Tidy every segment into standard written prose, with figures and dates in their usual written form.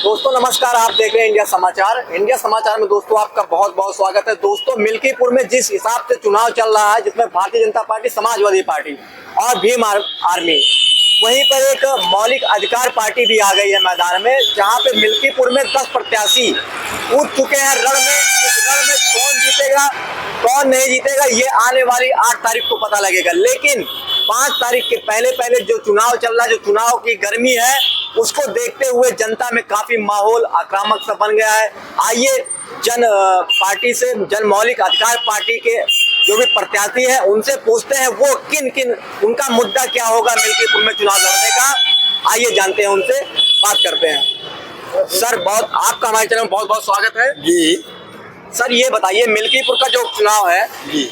दोस्तों नमस्कार, आप देख रहे हैं इंडिया समाचार। इंडिया समाचार में दोस्तों आपका बहुत बहुत स्वागत है। दोस्तों मिल्कीपुर में जिस हिसाब से चुनाव चल रहा है, जिसमें भारतीय जनता पार्टी, समाजवादी पार्टी और भीम आर्मी, वहीं पर एक मौलिक अधिकार पार्टी भी आ गई है मैदान में, जहां पे मिल्कीपुर में 10 प्रत्याशी कूद चुके हैं रण में। इस रण में कौन जीतेगा कौन नहीं जीतेगा ये आने वाली 8 तारीख को पता लगेगा। लेकिन 5 तारीख के पहले जो चुनाव चल रहा है, जो चुनाव की गर्मी है, उसको देखते हुए जनता में काफी माहौल आक्रामक सा बन गया है। आइए जन मौलिक अधिकार पार्टी के जो भी प्रत्याशी हैं उनसे पूछते हैं वो किन उनका मुद्दा क्या होगा मिल्कीपुर में चुनाव लड़ने का। आइए जानते हैं, उनसे बात करते हैं। सर, आपका हमारे चैनल में बहुत बहुत स्वागत है जी। सर, ये बताइए मिल्कीपुर का जो चुनाव है जी,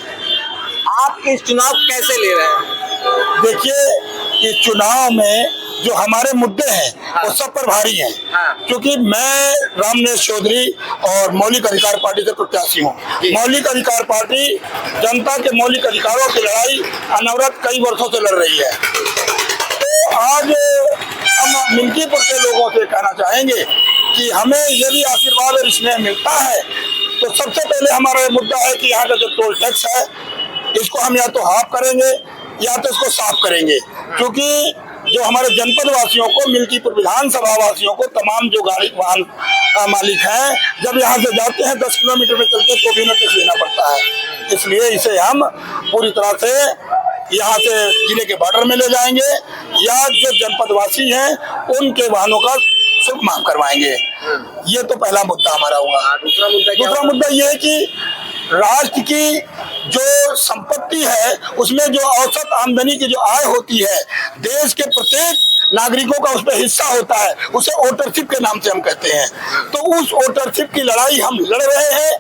आप इस चुनाव कैसे ले रहे हैं? देखिए, इस चुनाव में जो हमारे मुद्दे हैं वो सब पर भारी हैं। क्योंकि मैं रामनेश चौधरी और मौलिक अधिकार पार्टी से प्रत्याशी हूँ। मौलिक अधिकार पार्टी जनता के मौलिक अधिकारों की लड़ाई अनवरत कई वर्षों से लड़ रही है। तो आज हम मिल्कीपुर के लोगों से कहना चाहेंगे कि हमें यदि आशीर्वाद और स्नेह मिलता है तो सबसे पहले हमारा मुद्दा है कि यहाँ का जो टोल टैक्स है, इसको हम या तो हाफ करेंगे या तो इसको साफ करेंगे। क्योंकि जो हमारे जनपद वासियों को, मिल्कीपुर विधानसभा वासियों को, तमाम जो गाड़ी वाहन मालिक हैं, जब यहाँ से जाते हैं 10 किलोमीटर में चलते तो भी टैक्स देना पड़ता है। इसलिए इसे हम पूरी तरह से यहाँ से जिले के बॉर्डर में ले जाएंगे या जो जनपद वासी हैं उनके वाहनों का शुल्क माफ करवाएंगे। ये तो पहला मुद्दा हमारा हुआ। दूसरा मुद्दा ये है कि राष्ट्र की जो संपत्ति है उसमें जो औसत आमदनी की जो आय होती है, देश के प्रत्येक नागरिकों का उसमें हिस्सा होता है, उसे वोटरशिप के नाम से हम कहते हैं। तो उस वोटरशिप की लड़ाई हम लड़ रहे हैं,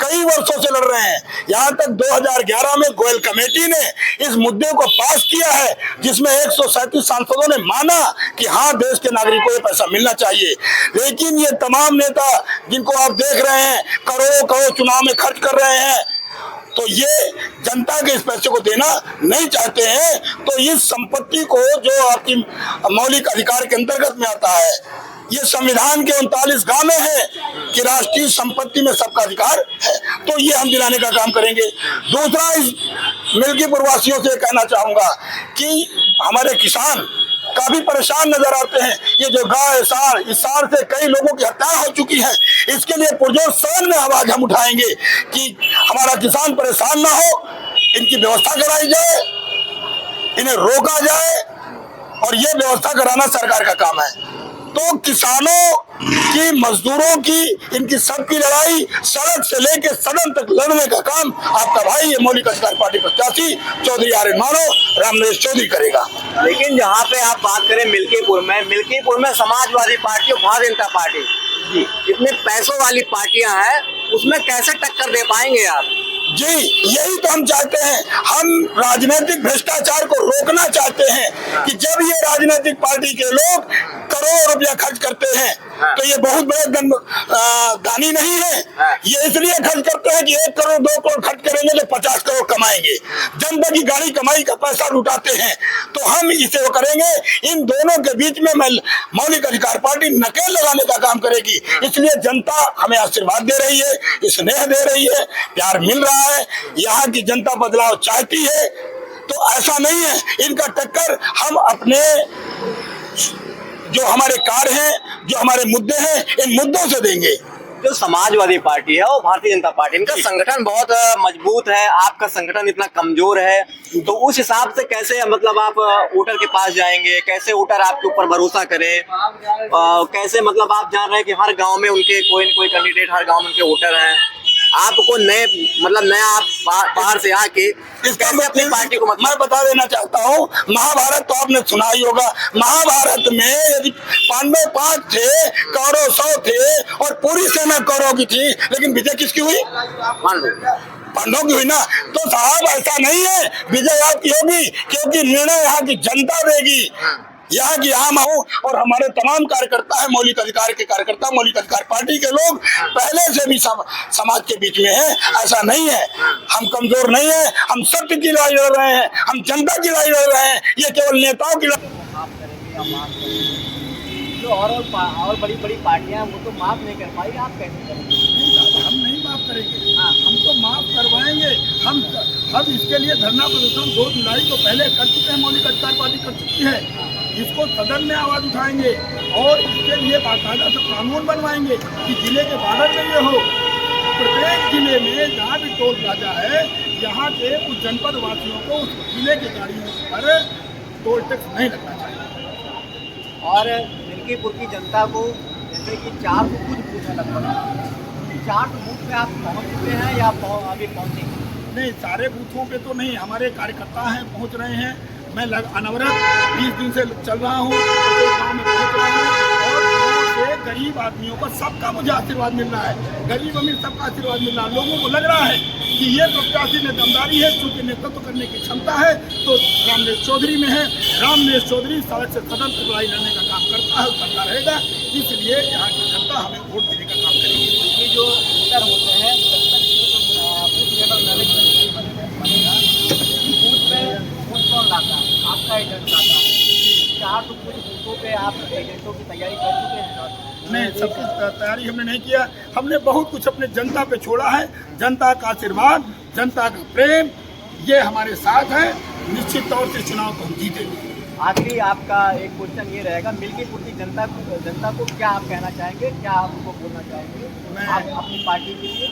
कई वर्षों से लड़ रहे हैं। यहाँ तक 2011 में गोयल कमेटी ने इस मुद्दे को पास किया है, जिसमें 137 सांसदों ने माना कि हाँ, देश के नागरिकों को पैसा मिलना चाहिए। लेकिन ये तमाम नेता जिनको आप देख रहे हैं करोड़ों करोड़ चुनाव में खर्च कर रहे हैं, तो ये जनता के इस पैसे को देना नहीं चाहते हैं। तो इस संपत्ति को, जो आपकी मौलिक अधिकार के अंतर्गत में आता है, ये संविधान के 39 गांव में है कि राष्ट्रीय संपत्ति में सबका अधिकार है, तो ये हम दिलाने का काम करेंगे। दूसरा, इस मिल्कीपुर वासियों से कहना चाहूंगा कि हमारे किसान काफी परेशान नजर आते हैं। ये जो गाय साढ़, इस साढ़ से कई लोगों की हत्या हो चुकी है। इसके लिए पुरजोर सदन में आवाज हम उठाएंगे कि हमारा किसान परेशान ना हो, इनकी व्यवस्था कराई जाए, इन्हें रोका जाए, और ये व्यवस्था कराना सरकार का काम है। तो किसानों की, मजदूरों की, इनकी सबकी लड़ाई सड़क से लेकर सदन तक लड़ने का काम आपका भाई, ये मौलिक अधिकार पार्टी प्रत्याशी चौधरी आर्यन मानव रामनेश चौधरी करेगा। लेकिन जहाँ पे आप बात करें मिल्कीपुर में समाजवादी पार्टी और भारतीय जनता पार्टी, जितने पैसों वाली पार्टियां हैं, उसमें कैसे टक्कर दे पाएंगे आप? जी, यही तो हम चाहते हैं। हम राजनीतिक भ्रष्टाचार को रोकना चाहते हैं कि जब ये राजनीतिक पार्टी के लोग करोड़ों रुपया खर्च करते हैं तो ये बहुत बड़े दानी नहीं है। ये इसलिए खर्च करते हैं कि 1 करोड़ 2 करोड़ खर्च करेंगे तो 50 करोड़ कमाएंगे। जनता की गाड़ी कमाई का पैसा लुटाते हैं। तो हम इसे वो करेंगे। इन दोनों के बीच में मौलिक अधिकार पार्टी नकेल लगाने का काम करेगी। इसलिए जनता हमें आशीर्वाद दे रही है, स्नेह दे रही है, प्यार मिल रहा है। यहाँ की जनता बदलाव चाहती है। तो ऐसा नहीं है, इनका टक्कर हम अपने जो हमारे कार्य हैं, जो हमारे मुद्दे हैं, इन मुद्दों से देंगे। जो समाजवादी पार्टी है और भारतीय जनता पार्टी, इनका संगठन बहुत मजबूत है, आपका संगठन इतना कमजोर है, तो उस हिसाब से कैसे मतलब आप वोटर के पास जाएंगे? कैसे वोटर आपके ऊपर भरोसा करे? कैसे मतलब आप जान रहे हैं कि हर गांव में उनके कोई न कोई कैंडिडेट, हर गांव में उनके वोटर हैं, आपको नया आप बाहर से आके कैसे अपनी पार्टी को मैं बता देना चाहता हूँ। महाभारत तो आपने सुना ही होगा। महाभारत में यदि पांडव 5 थे, कौरव 100 थे और पूरी सेना कौरव की थी, लेकिन विजय किसकी हुई? पांडवों की हुई ना। तो साहब ऐसा नहीं है, विजय आपकी होगी, क्योंकि निर्णय यहाँ की जनता देगी, यहाँ की आम आऊं। और हमारे तमाम कार्यकर्ता है, मौलिक अधिकार के कार्यकर्ता, मौलिक अधिकार पार्टी के लोग पहले से भी समाज के बीच में है। ऐसा नहीं है, हम कमजोर नहीं है। हम सत्य की लड़ाई लड़ रहे हैं, हम जनता की लड़ाई लड़ रहे हैं। ये केवल नेताओं की लड़ाई। जो और बड़ी बड़ी पार्टियां हैं वो तो माफ नहीं कर पाई, आप कैसे करेंगे? नहीं साहब, हम नहीं माफ करेंगे। हाँ। हम तो माफ करवाएंगे। हम इसके लिए धरना प्रदर्शन 2 जुलाई को पहले कर चुके हैं, मौलिक अधिकार पार्टी कर चुकी है। इसको सदन में आवाज उठाएंगे और इसके लिए बाकायदा से कानून बनवाएंगे कि जिले के बॉर्डर में ये हो। प्रत्येक जिले में जहाँ भी टोल प्लाजा है, यहाँ के उस जनपद वासियों को उस जिले की गाड़ियों पर टोल टैक्स नहीं लगना चाहिए। और मिल्कीपुर की जनता को जैसे कि 4 कुछ बूथ है लगभग, 4 बूथ पे आप पहुँच चुके हैं या अभी पहुँचेंगे? नहीं, सारे बूथों पे तो नहीं, हमारे कार्यकर्ता हैं, पहुंच रहे हैं। मैं अनवरत 20 दिन से चल रहा हूँ, गाँव में पहुँच रहा हूँ और गाँव से गरीब आदमियों का सबका मुझे आशीर्वाद मिल रहा है। गरीब अमीर सबका आशीर्वाद मिल रहा है। लोगों को लग रहा है कि ये प्रत्याशी में दमदारी है, चूँकि नेतृत्व करने की क्षमता है तो रामनेश चौधरी में है। रामनेश चौधरी सड़क से सदन तक लड़ाई लड़ने का काम करता है, करता रहेगा। इसलिए यहाँ की जनता हमें वोट देने का काम करेगी। ये जो वोटर होते हैं जब तक बूथ लेवल मैनेजमेंट बनेगा, बूथ पे वोट कौन लाता है? आपका एजेंट लाता है। 4 कुछ बूथों पे आप एजेंटों की तैयारी कर चुके हैं? नहीं, सब कुछ तैयारी हमने नहीं किया। हमने बहुत कुछ अपने जनता पे छोड़ा है। जनता का आशीर्वाद, जनता का प्रेम, ये हमारे साथ है। निश्चित तौर से चुनाव को हम जीतेंगे। आखिरी आपका एक क्वेश्चन ये रहेगा, मिल्कीपुर की जनता को क्या आप कहना चाहेंगे, क्या आप उनको बोलना चाहेंगे आप अपनी पार्टी के लिए?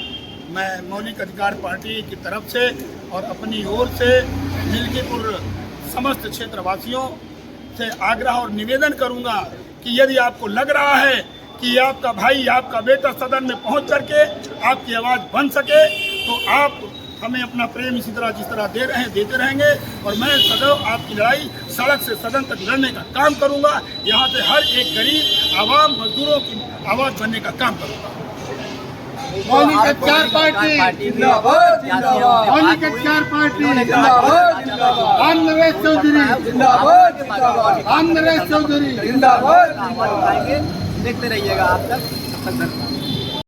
मैं मौलिक अधिकार पार्टी की तरफ से और अपनी ओर से मिल्कीपुर समस्त क्षेत्रवासियों से आग्रह और निवेदन करूंगा कि यदि आपको लग रहा है कि आपका भाई, आपका बेटा सदन में पहुंच करके आपकी आवाज़ बन सके, तो आप हमें अपना प्रेम इसी तरह जिस तरह दे रहे हैं देते रहेंगे। और मैं सदैव आपकी लड़ाई सड़क से सदन तक लड़ने का काम करूंगा। यहाँ से हर एक गरीब आवाम मजदूरों की आवाज़ बनने का काम करूंगा। मौलिक अधिकार पार्टी जिंदाबाद, जिंदाबाद। मौलिक अधिकार पार्टी जिंदाबाद, जिंदाबाद। रामनरेश चौधरी जिंदाबाद, जिंदाबाद। रामनरेश चौधरी जिंदाबाद। देखते रहिएगा आप तक।